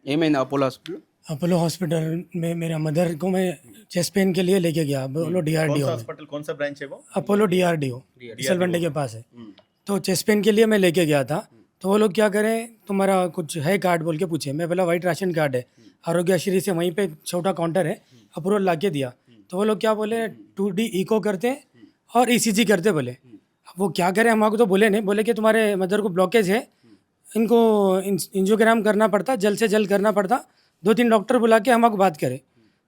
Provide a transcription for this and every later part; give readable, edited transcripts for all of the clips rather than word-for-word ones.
ఏమైంది Apollo hospital? Apollo hospital में मेरा मदर को मैं चेस्ट पेन के लिए लेके गया अपोलो डीआरडीओ में। हॉस्पिटल कौन सा ब्रांच है वो? अपोलो डीआरडीओ सलवंडे के पास है। तो चेस्ट पेन के लिए मैं लेके गया था। तो वो लोग क्या करें, तुम्हारा कुछ है कार्ड बोल के पूछे। मैं बोला वाइट राशन कार्ड है। आरोग्यश्री से वहीं पे छोटा काउंटर है, अप्रूवल ला के दिया। तो वो लोग क्या बोले 2D इको करते और ECG करते बोले। अब वो क्या करें, हमको तो बोले नहीं, बोले कि तुम्हारे मदर को ब्लॉकेज है, इनको एंजियोग्राम करना पड़ता, जल्द से जल्द करना पड़ता, 2-3 डॉक्टर बुला के हमको बात करे।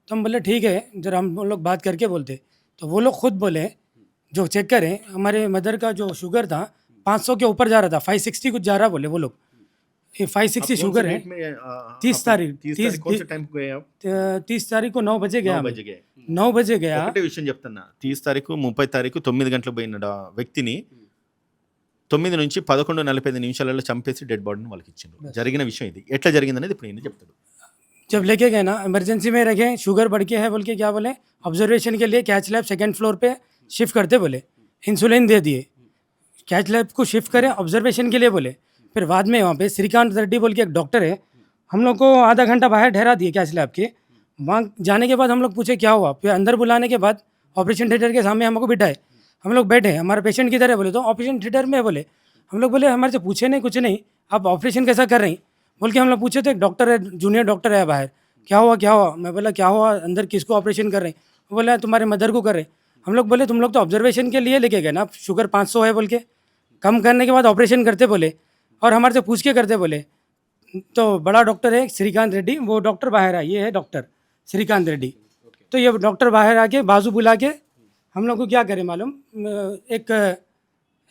तो हम बोले ठीक है, जरा हम लोग बात करके बोलते। तो वो लोग खुद बोले जो चेक करें, हमारे मदर का जो शुगर था 500 के ऊपर जा रहा था, 560 कुछ जा रहा बोले वो लोग। ये 560 शुगर है। 30 तारीख 30 कौन से टाइम को गए आप? 30 तारीख को 9 बजे गया। 9 बजे गए। 9 बजे गया। ఒకటే విషయం చెప్తున్నా, 30 తారీఖు 30 తారీఖు 9 గంటలకు పోయిన వ్యక్తిని 9 నుంచి 11:45 నిమిషాలలో చంపేసి డెడ్ బాడీని వాళ్ళకి ఇచ్చిండ్రు. జరిగిన విషయం ఇది. ఎట్లా జరిగిందనేది ఇప్పుడు నేను చెప్తాను. जब लेके गए ना, इमरजेंसी में रखे, शुगर बढ़ के है बोल के क्या बोले, ऑब्जर्वेशन के लिए कैच लैब 2nd फ्लोर पे शिफ्ट करते बोले। इंसुलिन दे दिए, कैच लैब को शिफ्ट करें ऑब्जर्वेशन के लिए बोले। फिर बाद में वहाँ पे श्रीकांत रेड्डी बोल के एक डॉक्टर है, हम लोग को आधा घंटा बाहर ठहरा दिए कैच लैब के। वहाँ जाने के बाद हम लोग पूछे क्या हुआ, फिर अंदर बुलाने के बाद ऑपरेशन थिएटर के सामने हमको बिठाए। हम लोग बैठे, हमारा पेशेंट किधर है बोले, तो ऑपरेशन थिएटर में बोले। हम लोग बोले हमारे से पूछे नहीं, कुछ नहीं, आप ऑपरेशन कैसा कर रही बोल के हम लोग पूछे। तो एक डॉक्टर है, जूनियर डॉक्टर है बाहर, क्या हुआ क्या हुआ। मैं बोला क्या हुआ, अंदर किसको ऑपरेशन कर रहे हैं। वो बोला तुम्हारे मदर को कर रहे। हम लोग बोले तुम लोग तो ऑब्जर्वेशन के लिए लेके गए ना, शुगर 500 है बोल के, कम करने के बाद ऑपरेशन करते बोले, और हमारे से पूछ के करते बोले। तो बड़ा डॉक्टर है श्रीकांत रेड्डी, वो डॉक्टर बाहर आए, ये है डॉक्टर श्रीकांत रेड्डी। तो ये डॉक्टर बाहर आके बाजू बुला के हम लोग को क्या करे मालूम, एक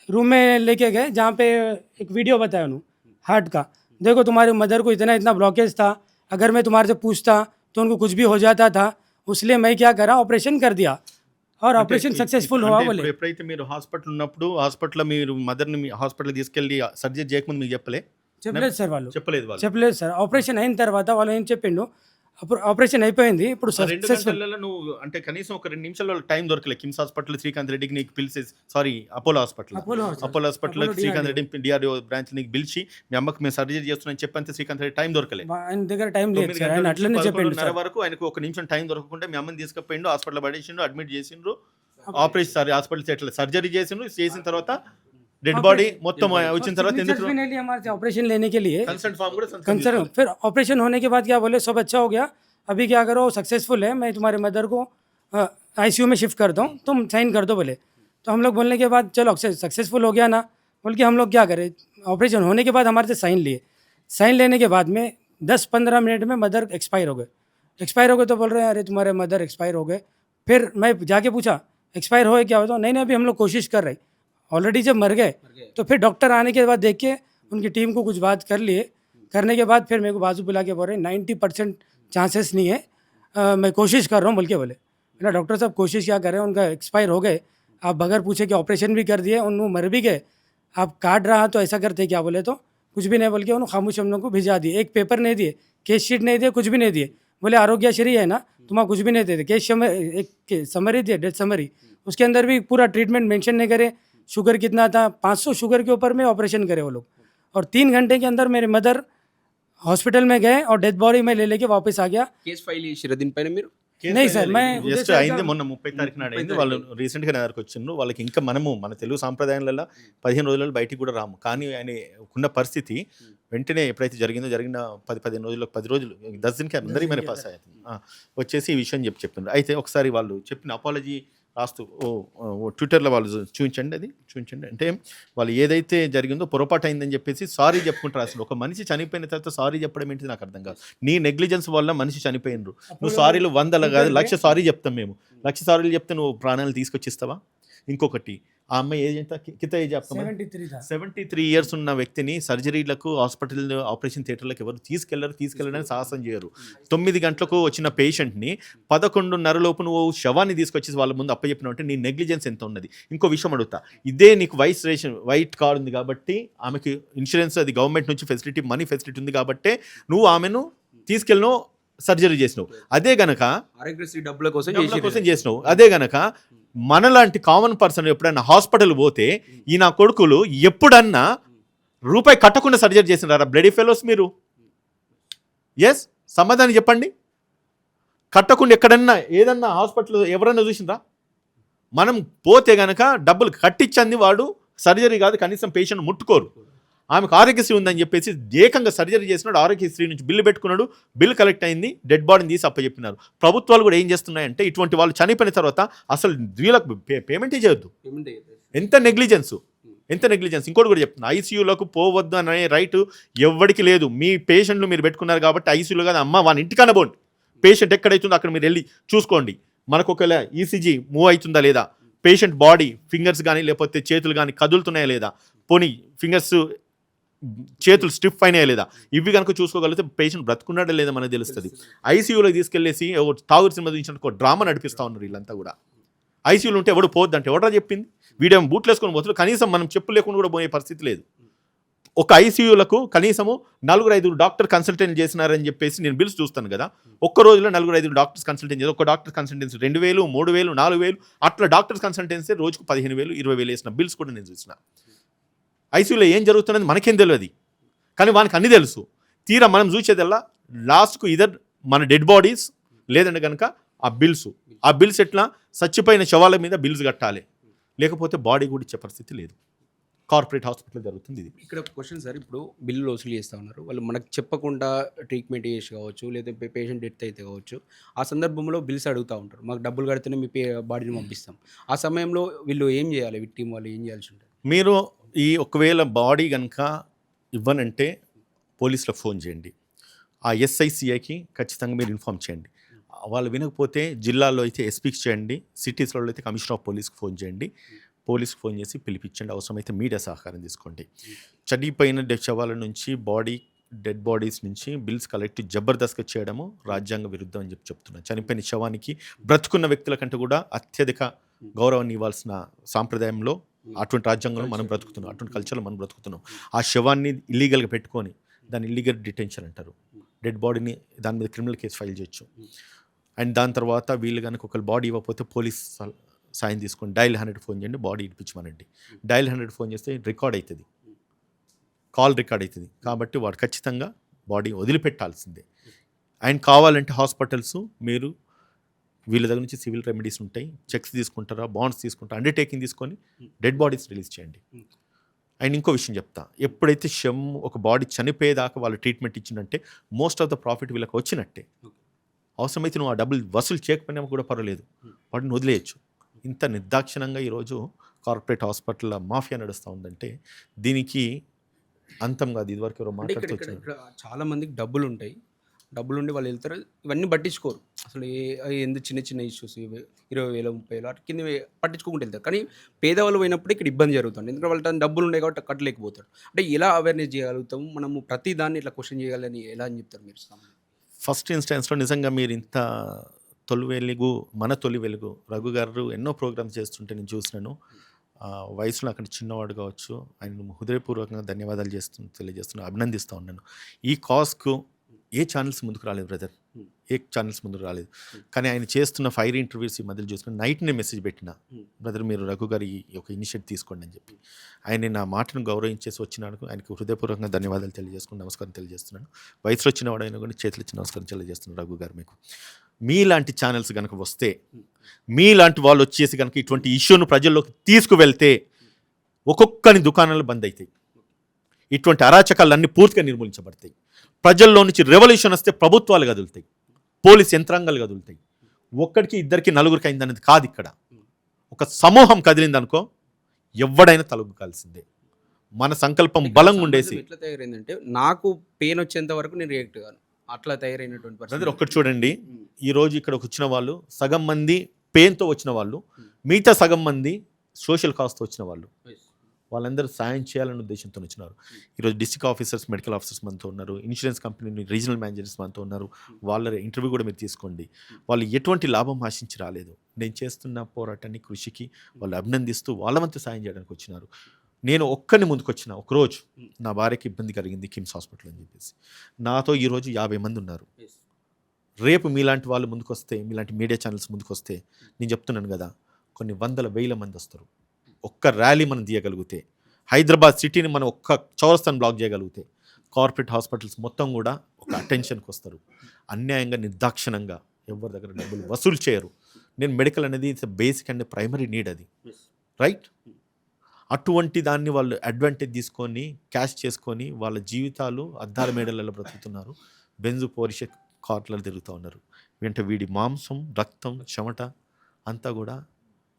रूम में लेके गए जहाँ पे एक वीडियो बताया उन्होंने हार्ट का। देखो तुम्हारी मदर को इतना इतना ब्लॉकेज था, अगर मैं तुम्हारे से पूछता तो उनको कुछ भी हो जाता था, इसलिए मैं क्या करा ऑपरेशन कर दिया, और ऑपरेशन सक्सेसफुल हुआ बोले। ఎప్పుడైతే మీరు హాస్పిటల్ ఉన్నప్పుడు హాస్పిటల్లో మీరు మదర్ని హాస్పిటల్ తీసుకెళ్ళి సర్జరీ చేయకముందు మీకు చెప్పలే? చెప్పలేదు సార్ వాళ్ళు, చెప్పలేదు వాళ్ళు. చెప్పలేదు సార్. ఆపరేషన్ అయిన తర్వాత వాళ్ళు ఏం చెప్పిండు, ఆపరేషన్ అయిపోయింది ఇప్పుడు 2 సక్సెస్ఫుల్. గంటలలో నువ్వు అంటే కనీసం ఒక 2 నిమిషాల టైం దొరకలే కిమ్స్ హాస్పిటల్ శ్రీకాంత్ రెడ్డికి నీకు పిలిచి, sorry Apollo hospital Srikanth Reddy DRDO branch నీకు పిలిచి మీ అమ్మకి మేము సర్జరీ చేస్తున్నాను చెప్పంతే శ్రీకాంత్ రెడ్డి టైం దొరకలే. ఆయన దగ్గర టైం లేదు సార్, ఆయన అట్లనే చెప్పిండు సార్. వరకు ఆయనకు 1 నిమిషం టైం దొరకకుండా మీ అమ్మని తీసుకుపోయిండు, హాస్పిటల్ పడేసిండు, అడ్మిట్ చేసిండ్రు, ఆపరేషన్ సారీ హాస్పిటల్ ఎట్లా సర్జరీ చేసిండ్రు. చేసిన తర్వాత डेड बॉडी మొత్తం వచ్చిన తర్వాత ఎందుకు हमारे ऑपरेशन लेने के लिए कंसर्ट फॉर्म కూడా कंसर्न। फिर ऑपरेशन होने के बाद क्या बोले, सब अच्छा हो गया, अभी क्या करो सक्सेसफुल है, मैं तुम्हारे मदर को ICU में शिफ्ट करता हूँ, तुम साइन कर दो बोले। तो हम लोग बोलने के बाद चलो सक्सेसफुल हो गया ना बोल के हम लोग क्या करें, ऑपरेशन होने के बाद हमारे से साइन लिए। साइन लेने के बाद में 10-15 मिनट में मदर एक्सपायर हो गए। एक्सपायर हो गए तो बोल रहे हैं अरे तुम्हारे मदर एक्सपायर हो गए। फिर मैं जाके पूछा एक्सपायर हो क्या हो, तो नहीं अभी हम लोग कोशिश कर रहे, ऑलरेडी जब मर गए। तो फिर डॉक्टर आने के बाद देख के उनकी टीम को कुछ बात कर लिए, करने के बाद फिर मेरे को बाजू बुला के बोल रहे 90% चांसेस नहीं है, मैं कोशिश कर रहा हूँ बोल के बोले। मेरा डॉक्टर साहब कोशिश क्या कर रहे हैं, उनका एक्सपायर हो गए, आप बगैर पूछे कि ऑपरेशन भी कर दिए, उन मर भी गए, आप काट रहा तो ऐसा करते क्या बोले, तो कुछ भी नहीं बोल के उन्होंने खामोश हम लोग को भिजा दिए। एक पेपर नहीं दिए, केस शीट नहीं दिए, कुछ भी नहीं दिए। बोले आरोग्यश्री है ना तुम्हारा कुछ भी नहीं देते, केस एक समरी दिए, डेथ समरी, उसके अंदर भी पूरा ट्रीटमेंट मेंशन नहीं करे, शुगर कितना था 500 शुगर के ऊपर में ऑपरेशन करे वो लोग। और 3 घंटे के अंदर मेरे मदर हॉस्पिटल में गए और डेथ बॉडी में ले लेके वापस आ गया। కేసు ఫైల్ చేసిరా దీనిపైన మీరు? नहीं सर, मैं జస్ట్ అయింది మొన్న 30 తారీఖు నాడు అయింది. వాళ్ళు రీసెంట్ గా నా దగ్గరకు వచ్చిండ్రు. వాళ్ళకి ఇంకా మనము మన తెలుగు సాంప్రదాయాలలో 15 రోజులలో బయటికి కూడా రాము, కానీ ఆయన ఉన్న పరిస్థితి వెంటనే ఎప్పుడైతే జరిగిన 10-15 రోజులకు 10 రోజులు 10 दिन के अंदर ही मेरे पास आया వచ్చేసి ఈ విషయం చెప్పిండ్రు. అయితే ఒకసారి వాళ్ళు చెప్పిన అపాలజీ రాస్తూ ట్విట్టర్లో వాళ్ళు చూపించండి, అది చూపించండి. అంటే వాళ్ళు ఏదైతే జరిగిందో పొరపాటు అయిందని చెప్పేసి సారీ చెప్పుకుంటారు. అసలు ఒక మనిషి చనిపోయిన తర్వాత సారీ చెప్పడం ఏంటిది నాకు అర్థం కాదు. నీ నెగ్లిజెన్స్ వల్ల మనిషి చనిపోయినరు, నువ్వు సారీలు 100 కాదు 1,00,000 సారీ చెప్తాం మేము. 1,00,000 సారీలు చెప్తే నువ్వు ప్రాణాలు తీసుకొచ్చిస్తావా? ఇంకొకటి ఆ అమ్మాయి ఏజ్ ఎంత, కిత ఏజ్ 73 ఇయర్స్ ఉన్న వ్యక్తిని సర్జరీలకు హాస్పిటల్ ఆపరేషన్ థియేటర్లకు ఎవరు తీసుకెళ్ళడానికి సాహసం చేయరు. 9 గంటలకు వచ్చిన పేషెంట్ని 11:30 లోపు నువ్వు శవాన్ని తీసుకొచ్చి వాళ్ళ ముందు అప్పచెప్పినావు అంటే నీ నెగ్లిజెన్స్ ఎంత ఉన్నది. ఇంకో విషయం అడుగుతా, ఇదే నీకు వైట్ కార్డ్ ఉంది కాబట్టి ఆమెకి ఇన్సూరెన్స్ అది గవర్నమెంట్ నుంచి ఫెసిలిటీ మనీ ఫెసిలిటీ ఉంది కాబట్టి నువ్వు ఆమెను తీసుకెళ్ళినావు, సర్జరీ చేసినావు. అదే గనక ఆరోగ్యశ్రీ డబ్బుల కోసం చేసినావు. అదే గనక మనలాంటి కామన్ పర్సన్ ఎప్పుడన్నా హాస్పిటల్ పోతే ఈ నా కొడుకులు ఎప్పుడన్నా రూపాయి కట్టకుండా సర్జరీ చేసినారా బ్లడీ ఫెలోస్ మీరు? ఎస్, సమాధానం చెప్పండి. కట్టకుండా ఎక్కడన్నా ఏదన్నా హాస్పిటల్ ఎవరన్నా చూసిండ్రా? మనం పోతే గనక డబ్బులు కట్టించంది వాడు సర్జరీ కాదు, కనీసం పేషెంట్ ముట్టుకోరు. ఆమెకు ఆరోగ్యశ్రీ ఉందని చెప్పేసి ఏకంగా సర్జరీ చేసినాడు, ఆరోగ్యశ్రీ నుంచి బిల్లు పెట్టుకున్నాడు, బిల్లు కలెక్ట్ అయింది, డెడ్ బాడీని తీసి అప్పచెప్పినారు. ప్రభుత్వాలు కూడా ఏం చేస్తున్నాయంటే ఇటువంటి వాళ్ళు చనిపోయిన తర్వాత అసలు వీళ్ళకు పేమెంటే చేయొద్దు. ఎంత నెగ్లిజెన్స్. ఇంకోటి కూడా చెప్తున్నా, ఐసీయూలకు పోవద్దు అనే రైట్ ఎవరికి లేదు. మీ పేషెంట్లు మీరు పెట్టుకున్నారు కాబట్టి ఐసీయూలో కాదు, అమ్మ వాళ్ళ ఇంటికన్నా పోండి, పేషెంట్ ఎక్కడైతుందో అక్కడ మీరు వెళ్ళి చూసుకోండి. మనకు ఒకవేళ ఈసీజీ మూవ్ అవుతుందా లేదా, పేషెంట్ బాడీ ఫింగర్స్ కానీ లేకపోతే చేతులు కానీ కదులుతున్నాయా లేదా, పోనీ ఫింగర్స్ చేతులు స్టిఫ్ అయినాయా లేదా, ఇవి కనుక చూసుకోగలిగితే పేషెంట్ బ్రతుకున్నాడా లేదా మనకు తెలుస్తుంది. ఐసీయూలోకి తీసుకెళ్లేసి తాగుడు సినిమా చూసినట్టు ఒక డ్రామా నడిపిస్తూ ఉన్నారు వీళ్ళంతా కూడా. ఐసీయూలో ఉంటే ఎవడు పోద్దంటే ఎవడరా చెప్పింది? వీడియో బూట్లు వేసుకొని పోతున్నారు, కనీసం మనం చెప్పులు లేకుండా కూడా పోయే పరిస్థితి లేదు. ఒక ఐసీయూలకు కనీసము 4-5 డాక్టర్ కన్సల్టెంట్ చేసినారని చెప్పేసి నేను బిల్స్ చూస్తాను కదా. ఒక్క రోజులో 4-5 డాక్టర్స్ కన్సల్టెంట్ చేసి, ఒక డాక్టర్ కన్సల్టెన్సీ 2,000, 3,000, 4,000 అట్లా డాక్టర్స్ కన్సల్టెన్సీ రోజుకు 15,000, 20,000 వేసిన బిల్స్ కూడా నేను చూసిన. ఐసీయూలో ఏం జరుగుతున్నది మనకేం తెలియదు, కానీ వానికి అన్నీ తెలుసు. తీరా మనం చూసేదల్లా లాస్ట్కు ఇదర్ మన డెడ్ బాడీస్ లేదంటే కనుక ఆ బిల్స్ ఎట్లా చచ్చిపోయిన శవాల మీద బిల్స్ కట్టాలి, లేకపోతే బాడీ కూడా ఇచ్చే పరిస్థితి లేదు. కార్పొరేట్ హాస్పిటల్ జరుగుతుంది ఇది. ఇక్కడ క్వశ్చన్ సార్, ఇప్పుడు బిల్లులు వసూలు చేస్తూ ఉన్నారు, వాళ్ళు మనకు చెప్పకుండా ట్రీట్మెంట్ చేసి కావచ్చు, లేదా పేషెంట్ డెత్ అయితే కావచ్చు, ఆ సందర్భంలో బిల్స్ అడుగుతూ ఉంటారు. మాకు డబ్బులు కడితేనే మీ బాడీని పంపిస్తాం. ఆ సమయంలో వీళ్ళు ఏం చేయాలి, విక్టిమ్ వాళ్ళు ఏం చేయాల్సి ఉంటుంది? మీరు ఈ ఒకవేళ బాడీ కనుక ఇవ్వనంటే పోలీసులకు ఫోన్ చేయండి, ఆ ఎస్ఐసిఐకి ఖచ్చితంగా మీరు ఇన్ఫామ్ చేయండి. వాళ్ళు వినకపోతే జిల్లాలో అయితే ఎస్పీకి చేయండి, సిటీస్లో అయితే కమిషనర్ ఆఫ్ పోలీస్కి ఫోన్ చేయండి, పోలీస్కి ఫోన్ చేసి పిలిపించండి. అవసరమైతే మీడియా సహకారం తీసుకోండి. చనిపోయిన శవాల నుంచి డెడ్ బాడీస్ నుంచి బిల్స్ కలెక్ట్ జబర్దస్త్గా చేయడము రాజ్యాంగ విరుద్ధం అని చెప్తున్నాను. చనిపోయిన శవానికి బ్రతుకున్న వ్యక్తుల కంటే కూడా అత్యధిక గౌరవాన్ని ఇవ్వాల్సిన సాంప్రదాయంలో అటువంటి రాజ్యాంగంలో మనం బ్రతుకుతున్నాం, అటువంటి కల్చర్లో మనం బ్రతుకుతున్నాం. ఆ శవాన్ని ఇల్లీగల్గా పెట్టుకొని దాన్ని ఇల్లీగల్ డిటెన్షన్ అంటారు. డెడ్ బాడీని దాని మీద క్రిమినల్ కేసు ఫైల్ చేయొచ్చు. అండ్ దాని తర్వాత వీళ్ళు కనుక ఒకళ్ళు బాడీ ఇవ్వకపోతే పోలీస్ సాయం తీసుకొని డయల్ 100 ఫోన్ చేయండి, బాడీ ఇప్పించమనండి. డయల్ 100 ఫోన్ చేస్తే రికార్డ్ అవుతుంది, కాల్ రికార్డ్ అవుతుంది. కాబట్టి వాడు ఖచ్చితంగా బాడీ వదిలిపెట్టాల్సిందే. అండ్ కావాలంటే హాస్పిటల్స్ మీరు వీళ్ళ దగ్గర నుంచి సివిల్ రెమెడీస్ ఉంటాయి, చెక్స్ తీసుకుంటారా, బాండ్స్ తీసుకుంటారా, అండర్టేకింగ్ తీసుకొని డెడ్ బాడీస్ రిలీజ్ చేయండి. అండ్ ఇంకో విషయం చెప్తా, ఎప్పుడైతే ఒక బాడీ చనిపోయేదాకా వాళ్ళు ట్రీట్మెంట్ ఇచ్చిందంటే మోస్ట్ ఆఫ్ ద ప్రాఫిట్ వీళ్ళకి వచ్చినట్టే. అవసరమైతే నువ్వు ఆ డబ్బులు వసూలు చేయకపోయినా కూడా పర్వాలేదు, వాటిని వదిలేయచ్చు. ఇంత నిర్దాక్షిణంగా ఈరోజు కార్పొరేట్ హాస్పిటల్ మాఫియా నడుస్తూ ఉందంటే దీనికి అంతం కాదు. ఇదివరకు ఎవరో మాట్లాడుతూ ఇక్కడ చాలా మందికి డబ్బులు ఉంటాయి, డబ్బులుండి వాళ్ళు వెళ్తారు, ఇవన్నీ పట్టించుకోరు. అసలు ఎందుకు చిన్న ఇష్యూస్ 20,000, 30,000 అటు కింద పట్టించుకోకుండా వెళ్తారు. కానీ పేదవాళ్ళు పోయినప్పుడు ఇక్కడ ఇబ్బంది జరుగుతుంది, ఎందుకంటే వాళ్ళ డబ్బులు ఉన్నాయి కాబట్టి కట్టలేకపోతారు. అంటే ఎలా అవేర్నెస్ చేయగలుగుతాము మనము, ప్రతి దాన్ని ఇట్లా క్వశ్చన్ చేయాలని ఎలా అని చెప్తారు మీరు? ఫస్ట్ ఇన్స్టెన్స్లో నిజంగా మీరు ఇంత మన తొలి వెలుగు రఘు గారు ఎన్నో ప్రోగ్రామ్స్ చేస్తుంటే నేను చూసినాను. వయసులో అక్కడ చిన్నవాడు కావచ్చు, ఆయన హృదయపూర్వకంగా ధన్యవాదాలు తెలియజేస్తున్నాను, అభినందిస్తూ ఉన్నాను. ఈ కాజ్కు ఏ ఛానల్స్ ముందుకు రాలేదు బ్రదర్, ఏ ఛానల్స్ ముందుకు రాలేదు. కానీ ఆయన చేస్తున్న ఫైర్ ఇంటర్వ్యూస్ ఈ మధ్యలో చూసుకుని నైట్నే మెసేజ్ పెట్టిన, బ్రదర్ మీరు రఘు గారి ఒక ఇనిషియేటివ్ తీసుకోండి అని చెప్పి. ఆయన నా మాటను గౌరవించేసి వచ్చినందుకు ఆయనకు హృదయపూర్వకంగా ధన్యవాదాలు తెలియజేసుకుని నమస్కారం తెలియజేస్తున్నాను. వయసులో చిన్నవాడు అయినా కూడా చేతులు ఇచ్చి నమస్కారం తెలియజేస్తున్నాను రఘు గారు. మీకు మీలాంటి ఛానల్స్ కనుక వస్తే, మీలాంటి వాళ్ళు వచ్చేసి కనుక ఇటువంటి ఇష్యూను ప్రజల్లోకి తీసుకువెళ్తే ఒక్కొక్కని దుకాణాలు బంద్ అవుతాయి, ఇటువంటి అరాచకాలన్నీ పూర్తిగా నిర్మూలించబడతాయి. ప్రజల్లో నుంచి రెవల్యూషన్ వస్తే ప్రభుత్వాలు కదులుతాయి, పోలీస్ యంత్రాంగాలు కదులుతాయి. ఒక్కడికి ఇద్దరికి నలుగురికి అయిందనేది కాదు, ఇక్కడ ఒక సమూహం కదిలిందనుకో ఎవడైనా తలొగ్గాల్సిందే. మన సంకల్పం బలంగా ఉండేసి ఎట్లా తయారైందంటే నాకు పెయిన్ వచ్చేంత వరకు నేను రియాక్ట్ కాను, అట్లా తయారైనటువంటి పరిస్థితి. ఒక్కటి చూడండి, ఈరోజు ఇక్కడికి వచ్చిన వాళ్ళు సగం మంది పెయిన్తో వచ్చిన వాళ్ళు, మిగతా సగం మంది సోషల్ కాస్ట్తో వచ్చిన వాళ్ళు. వాళ్ళందరూ సాయం చేయాలనే ఉద్దేశంతో వచ్చినారు. ఈరోజు డిస్ట్రిక్ట్ ఆఫీసర్స్, మెడికల్ ఆఫీసర్స్ మనతో ఉన్నారు, ఇన్సూరెన్స్ కంపెనీ రీజనల్ మేనేజర్స్ మనతో ఉన్నారు. వాళ్ళ ఇంటర్వ్యూ కూడా మీరు తీసుకోండి. వాళ్ళు ఎటువంటి లాభం ఆశించి రాలేదు. నేను చేస్తున్న పోరాటాన్ని, కృషికి వాళ్ళు అభినందిస్తూ వాళ్ళ వంతు సాయం చేయడానికి వచ్చినారు. నేను ఒక్కరిని ముందుకు వచ్చిన ఒకరోజు నా భార్యకి ఇబ్బంది కలిగింది కిమ్స్ హాస్పిటల్ అని చెప్పేసి, నాతో ఈరోజు 50 మంది ఉన్నారు. రేపు మీలాంటి వాళ్ళు ముందుకు వస్తే, మీలాంటి మీడియా ఛానల్స్ ముందుకు వస్తే, నేను చెప్తున్నాను కదా, కొన్ని 100,000 మంది వస్తారు. ఒక్క ర్యాలీ మనం తీయగలిగితే హైదరాబాద్ సిటీని మనం ఒక్క చౌరస్తాను బ్లాక్ చేయగలిగితే కార్పొరేట్ హాస్పిటల్స్ మొత్తం కూడా ఒక అటెన్షన్కి వస్తారు. అన్యాయంగా నిర్దాక్షిణంగా ఎవరి దగ్గర డబ్బులు వసూలు చేయరు. నేను మెడికల్ అనేది it's basic and primary need అది, రైట్? అటువంటి దాన్ని వాళ్ళు అడ్వాంటేజ్ తీసుకొని క్యాష్ చేసుకొని వాళ్ళ జీవితాలు అద్దాల మేడలలో బ్రతుకుతున్నారు. బెంజు పోరిష కార్లలో తిరుగుతూ ఉన్నారు. వెంట వీడి మాంసం, రక్తం, చెమట అంతా కూడా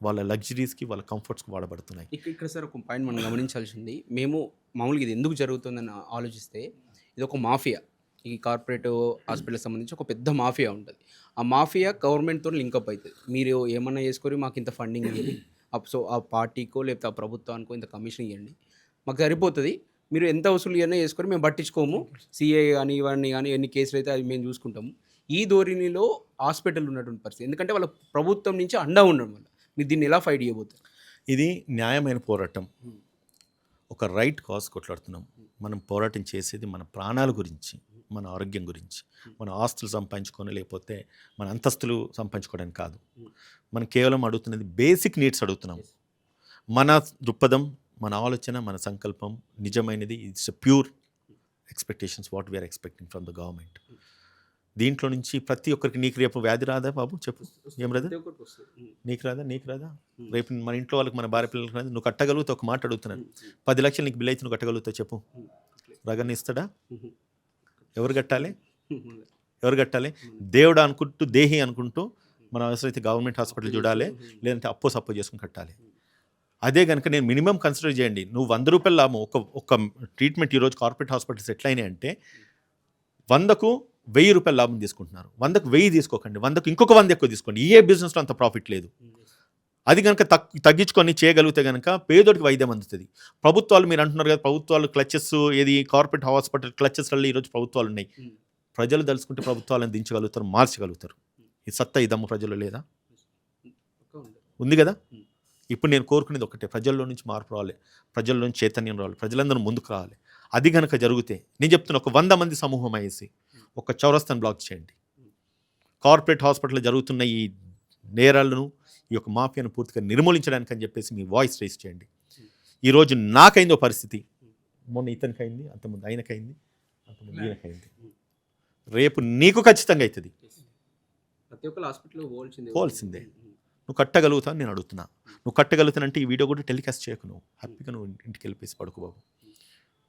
వాళ్ళ లగ్జరీస్కి, వాళ్ళ కంఫర్ట్స్కి వాడబడుతున్నాయి. ఇక్కడ సార్ ఒక పాయింట్ మనం గమనించాల్సింది, మేము మామూలుగా ఇది ఎందుకు జరుగుతుందని ఆలోచిస్తే ఇది ఒక మాఫియా. ఈ కార్పొరేట్ హాస్పిటల్కి సంబంధించి ఒక పెద్ద మాఫియా ఉంటుంది. ఆ మాఫియా గవర్నమెంట్తో లింకప్ అవుతుంది. మీరు ఏమన్నా చేసుకొని మాకు ఇంత ఫండింగ్ ఇవ్వండి, సో ఆ పార్టీకో లేకపోతే ఆ ప్రభుత్వానికో ఇంత కమిషన్ ఇవ్వండి, మాకు సరిపోతుంది, మీరు ఎంత వసూలు ఇవన్నీ చేసుకొని మేము పట్టించుకోము, సిఐ కానీ ఇవన్నీ కానీ ఎన్ని కేసులు అయితే అవి మేము చూసుకుంటాము. ఈ ధోరణిలో హాస్పిటల్ ఉన్నటువంటి పరిస్థితి, ఎందుకంటే వాళ్ళ ప్రభుత్వం నుంచి అండా ఉండడం వల్ల మీరు దీన్ని ఎలా ఫైట్ చేయబోతారు? ఇది న్యాయమైన పోరాటం, ఒక రైట్ కాజ్ కొట్లాడుతున్నాం. మనం పోరాటం చేసేది మన ప్రాణాల గురించి, మన ఆరోగ్యం గురించి, మన ఆస్తులు సంపాదించుకొని లేకపోతే మన అంతస్తులు సంపాదించుకోవడానికి కాదు. మనం కేవలం అడుగుతున్నది బేసిక్ నీడ్స్ అడుగుతున్నాం. మన దృక్పథం, మన ఆలోచన, మన సంకల్పం నిజమైనది. It's a pure expectations what we are expecting from the government. దీంట్లో నుంచి ప్రతి ఒక్కరికి, నీకు రేపు వ్యాధి రాదా బాబు చెప్పు, ఏం రాదా? నీకు రాదా? రేపు మన ఇంట్లో వాళ్ళకి, మన భార్య పిల్లలకి రాదా? నువ్వు కట్టగలుగుతావు. ఒక మాట అడుగుతున్నాను, 10 లక్షలు నీకు బిల్ అయితే నువ్వు కట్టగలుగుతావు చెప్పు? రగన్ని ఇస్తాడా? ఎవరు కట్టాలి? దేవుడు అనుకుంటూ, దేహి అనుకుంటూ మనం అవసరమైతే గవర్నమెంట్ హాస్పిటల్ చూడాలి, లేదంటే సప్పు చేసుకుని కట్టాలి. అదే కనుక నేను మినిమం కన్సిడర్ చేయండి, నువ్వు 100 రూపాయలు లాభం ఒక ట్రీట్మెంట్. ఈరోజు కార్పొరేట్ హాస్పిటల్స్ ఎట్లయినాయి అంటే 100కు 1000 రూపాయలు లాభం తీసుకుంటున్నారు. 100కు 1000 తీసుకోకండి, 100కు ఇంకొక 100 ఎక్కువ తీసుకోండి. ఏ బిజినెస్లో అంత ప్రాఫిట్ లేదు. అది కనుక తగ్గించుకొని చేయగలిగితే కనుక పేదోడికి వైద్యం అందుతుంది. ప్రభుత్వాలు, మీరు అంటున్నారు కదా, ప్రభుత్వాలు క్లచెస్, ఏది కార్పొరేట్ హాస్పిటల్ క్లచెస్లలో ఈరోజు ప్రభుత్వాలు ఉన్నాయి. ప్రజలు తలుచుకుంటే ప్రభుత్వాలను దించగలుగుతారు, మార్చగలుగుతారు. ఈ సత్తా ఈ దమ్ము ప్రజల్లో లేదా? ఉంది కదా. ఇప్పుడు నేను కోరుకునేది ఒకటే, ప్రజల్లో నుంచి మార్పు రావాలి, ప్రజల్లో నుంచి చైతన్యం రావాలి, ప్రజలందరూ ముందుకు రావాలి. అది కనుక జరిగితే, నేను చెప్తున్నా, ఒక 100 మంది సమూహం అయ్యేసి ఒక చౌరస్తాను బ్లాక్ చేయండి. కార్పొరేట్ హాస్పిటల్లో జరుగుతున్న ఈ నేరాలను, ఈ యొక్క మాఫియాను పూర్తిగా నిర్మూలించడానికి అని చెప్పేసి మీ వాయిస్ రైజ్ చేయండి. ఈరోజు నాకైందో పరిస్థితి, మొన్న ఇతనికి అయింది, అంతకుముందు ఆయనకైంది, అంతకుముందు ఈయనకైంది, రేపు నీకు ఖచ్చితంగా అవుతుంది. ప్రతి ఒక్క హాస్పిటల్ పోల్సిందే. నువ్వు కట్టగలుగుతావు నేను అడుగుతున్నా. నువ్వు కట్టగలుగుతానంటే ఈ వీడియో కూడా టెలికాస్ట్ చేయకు, నువ్వు హ్యాపీగా నువ్వు ఇంటికి వెళ్ళిపోయి పడుకో బాబు.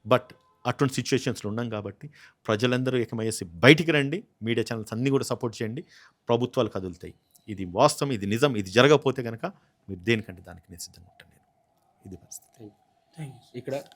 బట్ అటువంటి సిచ్యువేషన్స్లో ఉన్నాం కాబట్టి ప్రజలందరూ ఏకమయ్యేసి బయటికి రండి. మీడియా ఛానల్స్ అన్నీ కూడా సపోర్ట్ చేయండి. ప్రభుత్వాలు కదులుతాయి. ఇది వాస్తవం, ఇది నిజం. ఇది జరగకపోతే కనుక మీరు దేనికంటే దానికి నేను సిద్ధంగా ఉంటాను. నేను ఇది పరిస్థితి. ఇక్కడ